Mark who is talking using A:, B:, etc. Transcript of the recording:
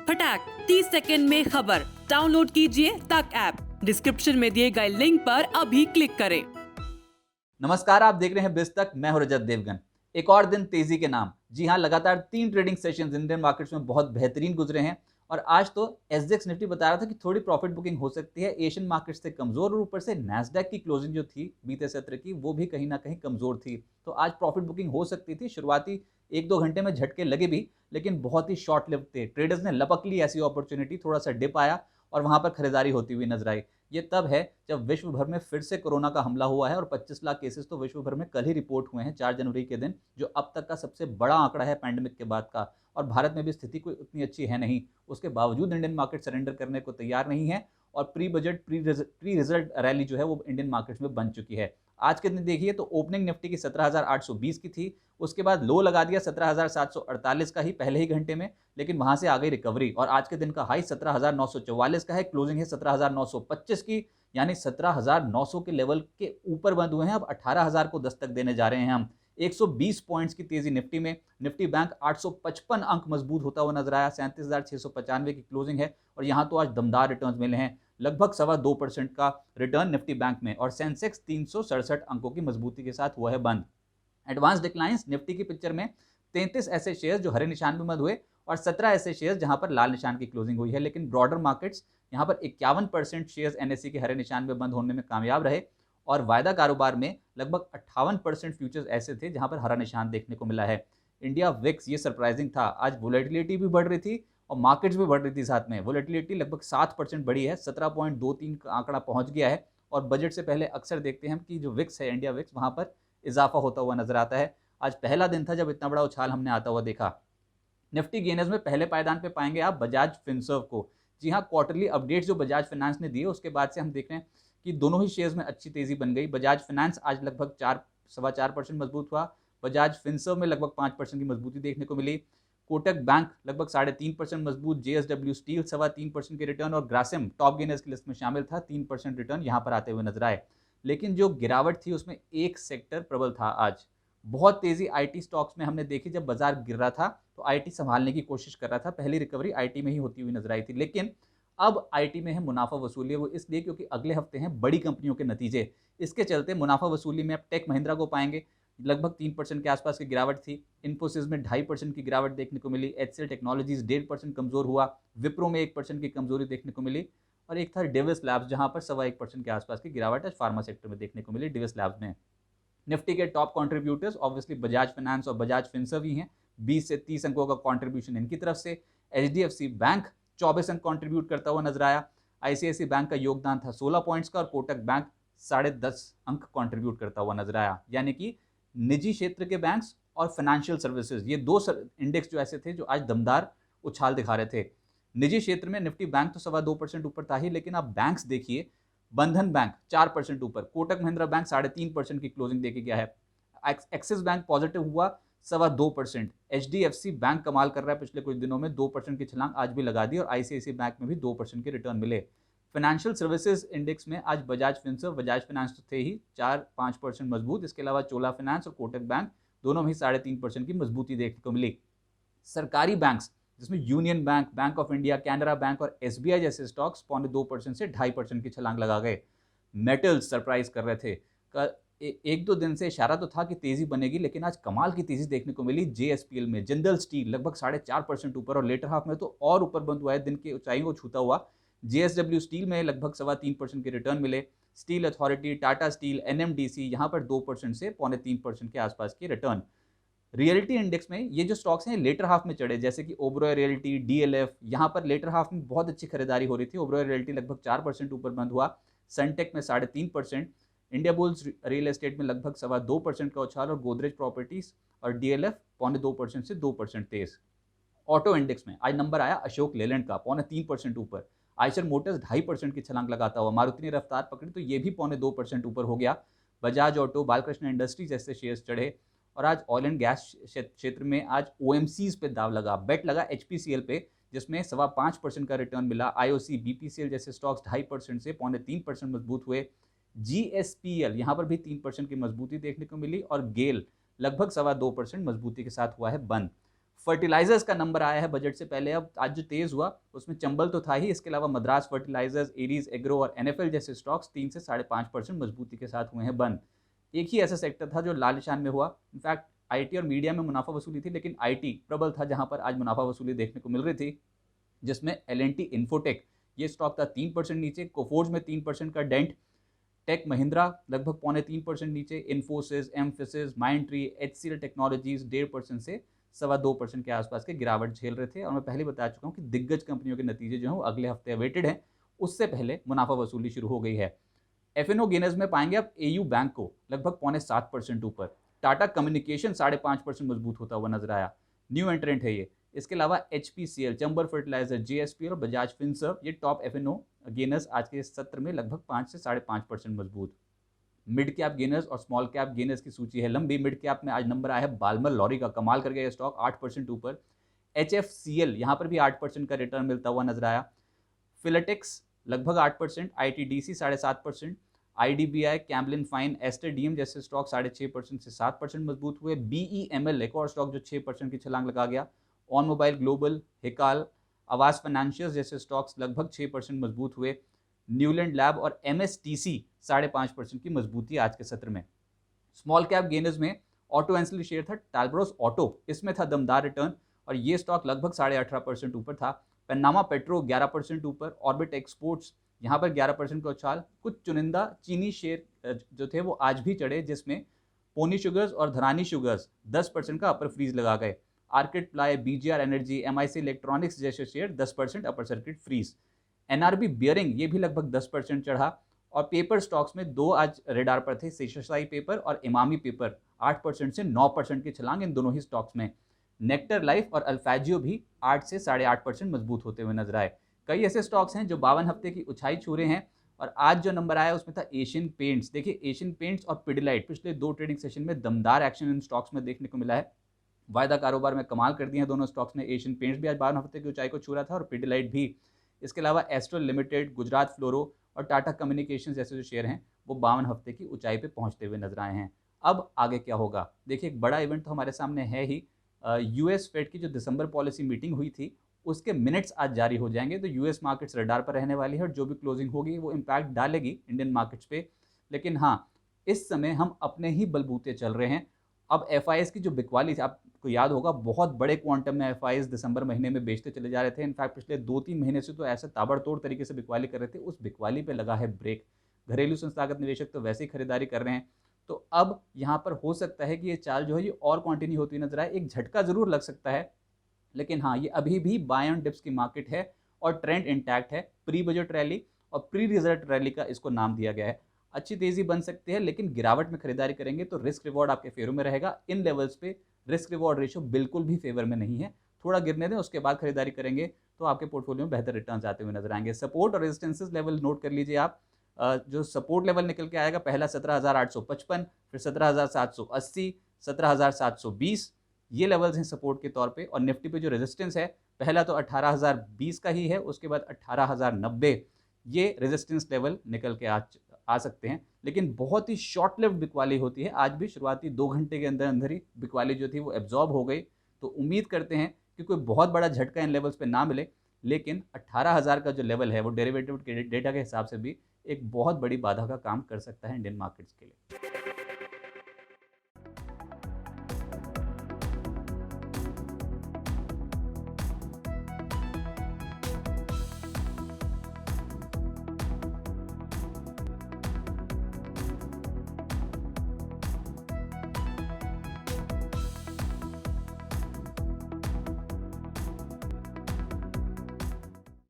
A: फटाक 30 सेकंड में खबर। डाउनलोड कीजिए तक ऐप। डिस्क्रिप्शन में दिए गए लिंक पर अभी क्लिक करें।
B: नमस्कार, आप देख रहे हैं बिज तक। मैं हूं रजत देवगन। एक और दिन तेजी के नाम। जी हां, लगातार 3 ट्रेडिंग सेशंस इंडियन मार्केट्स में बहुत बेहतरीन गुजरे हैं और आज तो एसजेएक्स निफ्टी बता रहा था कि थोड़ी प्रॉफिट बुकिंग हो सकती है। एशियन मार्केट्स से कमजोर और ऊपर से नैस्डैक की क्लोजिंग जो थी बीते सत्र की, वो भी कहीं ना कहीं कमजोर थी। तो आज प्रॉफिट बुकिंग हो सकती थी। शुरुआती 1-2 घंटे में झटके लगे भी, लेकिन बहुत ही शॉर्ट लिव्ड थे। ट्रेडर्स ने लपक ली ऐसी अपॉर्चुनिटी, थोड़ा सा डिप आया और वहां पर खरीदारी होती हुई नजर आई। ये तब है जब विश्व भर में फिर से कोरोना का हमला हुआ है और 25 लाख केसेस तो विश्व भर में कल ही रिपोर्ट हुए हैं 4 जनवरी के दिन, जो अब तक का सबसे बड़ा आंकड़ा है पैंडेमिक के बाद का। और भारत में भी स्थिति कोई उतनी अच्छी है नहीं। उसके बावजूद इंडियन मार्केट सरेंडर करने को तैयार नहीं है और pre budget pre result rally जो है वो इंडियन मार्केट्स में बन चुकी है। आज के दिन देखिए तो ओपनिंग निफ्टी की 17,820 की थी, उसके बाद लो लगा दिया 17,748 का ही पहले ही घंटे में, लेकिन वहां से आ गई रिकवरी और आज के दिन का हाई 17,944 का है। क्लोजिंग है 17,925 की, यानी 17,900 के लेवल के ऊपर बंद हुए हैं। अब 18,000 को दस्तक देने जा रहे हैं हम। 120 पॉइंट्स की तेजी निफ्टी में। निफ्टी बैंक 855 अंक मजबूत होता हुआ नजर आया। 37,695 की क्लोजिंग है और यहां तो आज दमदार रिटर्न्स मिले हैं, लगभग 2.25% का रिटर्न निफ्टी बैंक में। और सेंसेक्स 367 अंकों की मजबूती के साथ हुआ है बंद। एडवांस डिक्लाइंस निफ्टी की पिक्चर में 33 ऐसे शेयर्स जो हरे निशान में बंद हुए और 17 ऐसे शेयर्स जहां पर लाल निशान की क्लोजिंग हुई है। लेकिन ब्रॉडर मार्केट्स यहां पर 51% शेयर्स एनएससी के हरे निशान में बंद होने में कामयाब रहे और वायदा कारोबार में लगभग 58% फ्यूचर्स ऐसे थे जहां पर हरा निशान देखने को मिला है। इंडिया विक्स, ये सरप्राइजिंग था। आज वोलेटिलिटी भी बढ़ रही थी और मार्केट्स भी बढ़ रही थी साथ में। वोलेटिलिटी लगभग 7% बढ़ी है, 17.23 का आंकड़ा पहुंच गया है। और बजट से पहले अक्सर देखते हैं कि जो विक्स है, इंडिया विक्स, वहां पर इजाफा होता हुआ नजर आता है। आज पहला दिन था जब इतना बड़ा उछाल हमने आता हुआ देखा। निफ्टी गेनर्स में पहले पायदान पे पाएंगे आप बजाज फिनसर्व को। जी हाँ, क्वार्टरली अपडेट्स जो बजाज फाइनेंस ने दिए उसके बाद से हम देख रहे हैं कि दोनों ही शेयर्स में अच्छी तेजी बन गई। बजाज फाइनेंस आज लगभग 4.25% मजबूत हुआ। बजाज फिनसर्व में लगभग 5% की मजबूती देखने को मिली। कोटक बैंक लगभग 3.5% मजबूत। जेएसडब्ल्यू स्टील 3.25% के रिटर्न और ग्रासिम टॉप गेनर्स की लिस्ट में शामिल था, 3% रिटर्न यहाँ पर आते हुए नजर आए। लेकिन जो गिरावट थी उसमें एक सेक्टर प्रबल था। आज बहुत तेजी आईटी स्टॉक्स में हमने देखी। जब बाजार गिर रहा था तो आईटी संभालने की कोशिश कर रहा था। पहली रिकवरी आईटी में ही होती हुई नजर आई थी, लेकिन अब आईटी में है मुनाफा वसूली। वो इसलिए क्योंकि अगले हफ्ते हैं बड़ी कंपनियों के नतीजे। इसके चलते मुनाफा वसूली में अब टेक महिंद्रा को पाएंगे। लगभग 3% के आसपास की गिरावट थी। इन्फोसिस में 2.5% की गिरावट देखने को मिली। एचसीएल टेक्नोलॉजीज 1.5% कमजोर हुआ। विप्रो में 1% की कमजोरी देखने को मिली। और एक था डिविस लैब्स, जहां पर 1.25% के आसपास की गिरावट आज फार्मा सेक्टर में देखने को मिली डिविस लैब्स में। निफ्टी के top contributors obviously Bajaj finance और बजाज फिनसर्व ही हैं। 20 से 30 अंकों का कंट्रीब्यूशन इनकी तरफ से। एचडीएफसी बैंक 24 अंक कंट्रीब्यूट करता हुआ नजर आया। आईसीआईसीआई बैंक का योगदान था 16 पॉइंट्स का और कोटक बैंक 10.5 अंक कंट्रीब्यूट करता हुआ नजर आया। यानी कि निजी क्षेत्र के बैंक्स और फाइनेंशियल सर्विसेज, ये दो इंडेक्स जो ऐसे थे जो आज दमदार उछाल दिखा रहे थे। निजी क्षेत्र में निफ्टी बैंक तो 2.25% ऊपर था ही, लेकिन आप बैंक्स देखिए। बंधन बैंक 4% ऊपर। कोटक महिंद्रा बैंक 3.5% की क्लोजिंग देके गया है। एक्सिस बैंक पॉजिटिव हुआ 2.25%। एचडीएफसी बैंक कमाल कर रहा है, पिछले कुछ दिनों में 2% की छलांग आज भी लगा दी और आईसीआईसीआई बैंक में भी 2% के रिटर्न मिले। फाइनेंशियल सर्विसेज इंडेक्स में आज बजाज फिनसर्व, बजाज फाइनेंस तो थे ही 4-5% मजबूत। इसके अलावा चोला फाइनेंस और कोटक बैंक दोनों में ही 3.5% की मजबूती देखने को मिली। सरकारी बैंक्स जिसमें union bank, bank of India, Canara bank और एसबीआई जैसे स्टॉक्स 2.25% से 2.5% की छलांग लगा गए। मेटल्स सरप्राइज कर रहे थे। एक दो दिन से इशारा तो था कि तेजी बनेगी, लेकिन आज कमाल की तेजी देखने को मिली जेएसपीएल में। जिंदल स्टील लगभग 4.5% ऊपर और लेटर हाफ में तो और ऊपर बंद हुआ है, दिन की ऊंचाई को छूता हुआ। जेएसडब्ल्यू स्टील में लगभग 3.25% के रिटर्न मिले। Steel authority, Tata steel, NMDC यहाँ पर 2% से 2.25% के आसपास के रिटर्न। रियलिटी इंडेक्स में ये जो स्टॉक्स हैं लेटर हाफ में चढ़े, जैसे कि ओबरॉय रियल्टी, डीएलएफ, यहाँ पर लेटर हाफ में बहुत अच्छी खरीदारी हो रही थी। ओबरॉय रियल्टी लगभग 4% ऊपर बंद हुआ। सनटेक में 3.5%। इंडिया बुल्स रियल एस्टेट में लगभग 2.25% का उछाल और गोदरेज प्रॉपर्टीज और डीएलएफ 2.25% से 2% तेज। ऑटो इंडेक्स में आज नंबर आया अशोक लेलैंड का 3.25% ऊपर। आयशर मोटर्स 2.5% की छलांग लगाता हुआ। मारुति ने रफ्तार पकड़ी तो ये भी 2.25% ऊपर हो गया। बजाज ऑटो, बालकृष्ण इंडस्ट्रीज जैसे शेयर्स चढ़े। और आज ऑयल एंड गैस क्षेत्र में आज ओएमसीज पे दाव लगा, बेट लगा एचपीसीएल पे, जिसमें 5.25% का रिटर्न मिला। आईओसी, बीपीसीएल जैसे स्टॉक्स 2.5% से 3.25% मजबूत हुए। जीएसपीएल यहाँ पर भी 3% की मजबूती देखने को मिली और गेल लगभग 2.25% मजबूती के साथ हुआ है बंद। फर्टिलाइजर्स का नंबर आया है बजट से पहले। अब आज जो तेज हुआ उसमें चंबल तो था ही, इसके अलावा मद्रास फर्टिलाइजर्स, एरीज एग्रो और NFL जैसे स्टॉक्स 3 से 5.5% मजबूती के साथ हुए हैं बंद। एक ही ऐसा सेक्टर था जो लाल निशान में हुआ, इनफैक्ट IT और मीडिया में मुनाफा वसूली थी, लेकिन IT प्रबल था जहां पर आज मुनाफा वसूली देखने को मिल रही थी, जिसमें L&T इन्फोटेक ये स्टॉक था 3% नीचे, कोफोर्ज में 3% का डेंट, टेक महिंद्रा लगभग 3.25% नीचे, Infosys, emphasis, Mindtree, HCL technologies 1.5% से 2.25% के आसपास के गिरावट झेल रहे थे। और मैं पहले बता चुका हूं कि दिग्गज कंपनियों के नतीजे जो हैं वो अगले हफ्ते अवेटेड हैं, उससे पहले मुनाफा वसूली शुरू हो गई है। F&O गेनर्स में पाएंगे आप AU बैंक को लगभग 7.25% ऊपर, टाटा कम्युनिकेशन 5.5% मजबूत होता हुआ नजर आया, न्यू एंट्रेंट है ये। इसके अलावा HPCL, चंबल फर्टिलाइजर, JSPL और बजाज फिनसर्व ये टॉप F&O गेनर्स आज के सत्र में लगभग 5 से 5.5% मजबूत। मिड कैप गेनर्स और स्मॉल कैप गेनर्स की सूची है लंबी। मिड कैप में आज नंबर आया है बाल्मर लॉरी का, कमाल कर गया ये स्टॉक 8% ऊपर। HFCL यहाँ पर भी 8% का रिटर्न मिलता हुआ नजर आया। फिलेटेक्स लगभग 8%, ITDC 7.5%, IDBI, Camlin fine, Aster DM जैसे स्टॉक 6.5% से 7% मजबूत हुए। BEML एक और स्टॉक जो 6% की छलांग लगा गया। ऑन मोबाइल ग्लोबल, हिकाल, आवास फाइनेंशियल्स जैसे स्टॉक्स लगभग 6% मजबूत हुए। न्यूलैंड लैब और MSTC 5.5% की मजबूती आज के सत्र में। स्मॉल कैप गेनर्स में ऑटो एंसिलरी शेयर था टालब्रोस ऑटो, इसमें था दमदार रिटर्न और ये स्टॉक लगभग 18.5% ऊपर था। पन्नामा पेट्रो 11% ऊपर, ऑर्बिट एक्सपोर्ट्स यहाँ पर 11% का उछाल। कुछ चुनिंदा चीनी शेयर जो थे वो आज भी चढ़े, जिसमें पोनी शुगर्स और धरानी शुगर्स 10% का अपर फ्रीज लगा गए। Orchid ply, BGR energy, MIC electronics जैसे share 10% upper circuit freeze. NRB bearing ये भी लगभग 10% चढ़ा। और पेपर स्टॉक्स में 2 आज रेडार पर थे, शेषशाही पेपर और इमामी पेपर, 8% से 9% की छलांग इन दोनों ही स्टॉक्स में। नेक्टर लाइफ और अल्फाजियो भी 8 से 8.5% मजबूत होते हुए नजर आए। कई ऐसे स्टॉक्स हैं जो 52 हफ्ते की ऊंचाई छू रहे हैं और आज जो नंबर आया उसमें था एशियन पेंट्स। देखिए एशियन पेंट्स और पिडिलाइट पिछले 2 ट्रेडिंग सेशन में दमदार एक्शन इन स्टॉक्स में देखने को मिला है। वायदा कारोबार में कमाल कर दिए हैं दोनों स्टॉक्स ने। एशियन पेंट्स भी आज 52 हफ्ते की ऊंचाई को छू रहा था और पिडिलाइट भी। इसके अलावा एस्ट्रल लिमिटेड, गुजरात फ्लोरो और टाटा कम्युनिकेशन जैसे जो शेयर हैं वो 52 हफ्ते की ऊंचाई पे पहुंचते हुए नजर आए हैं। अब आगे क्या होगा, देखिए एक बड़ा इवेंट तो हमारे सामने है ही। US फेड की जो दिसंबर पॉलिसी मीटिंग हुई थी उसके मिनट्स आज जारी हो जाएंगे, तो US मार्केट्स रडार पर रहने वाली है और जो भी क्लोजिंग होगी वो इम्पैक्ट डालेगी इंडियन मार्केट्स पे। लेकिन हाँ, इस समय हम अपने ही बलबूते चल रहे हैं। अब FIs की जो बिकवाली थी, आपको याद होगा बहुत बड़े क्वांटम में FIs दिसंबर महीने में बेचते चले जा रहे थे। इनफैक्ट पिछले 2-3 महीने से तो ऐसे ताबड़तोड़ तरीके से बिकवाली कर रहे थे, उस बिकवाली पे लगा है ब्रेक। घरेलू संस्थागत निवेशक तो वैसे ही खरीदारी कर रहे हैं, तो अब यहाँ पर हो सकता है कि ये चाल जो है ये और कंटिन्यू होती नजर आए। एक झटका जरूर लग सकता है, लेकिन हाँ ये अभी भी बाय ऑन डिप्स की मार्केट है और ट्रेंड इंटैक्ट है। प्री बजट रैली और प्री रिजल्ट रैली का इसको नाम दिया गया है। अच्छी तेजी बन सकती है, लेकिन गिरावट में खरीदारी करेंगे तो रिस्क रिवॉर्ड आपके फेवर में रहेगा। इन लेवल्स पे रिस्क रिवॉर्ड रेशियो बिल्कुल भी फेवर में नहीं है, थोड़ा गिरने दें उसके बाद खरीदारी करेंगे तो आपके पोर्टफोलियो में बेहतर रिटर्न्स आते हुए नजर आएंगे। सपोर्ट और रेजिस्टेंसेस लेवल नोट कर लीजिए आप। जो सपोर्ट लेवल निकल के आएगा, पहला 17,855, फिर 17,780, 17,720 ये लेवल्स हैं सपोर्ट के तौर पे। और निफ्टी पे जो रेजिस्टेंस है, पहला तो 18,020 का ही है, उसके बाद 18,090 ये रेजिस्टेंस लेवल निकल के आ सकते हैं। लेकिन बहुत ही शॉर्ट लिव्ड बिकवाली होती है। आज भी शुरुआती 2 घंटे के अंदर अंदर ही बिकवाली जो थी वो एब्जॉर्ब हो गई। तो उम्मीद करते हैं कि कोई बहुत बड़ा झटका इन लेवल्स पे ना मिले, लेकिन 18,000 का जो लेवल है वो डेरिवेटिव के डेटा के हिसाब से भी एक बहुत बड़ी बाधा का काम कर सकता है इंडियन मार्केट्स के लिए।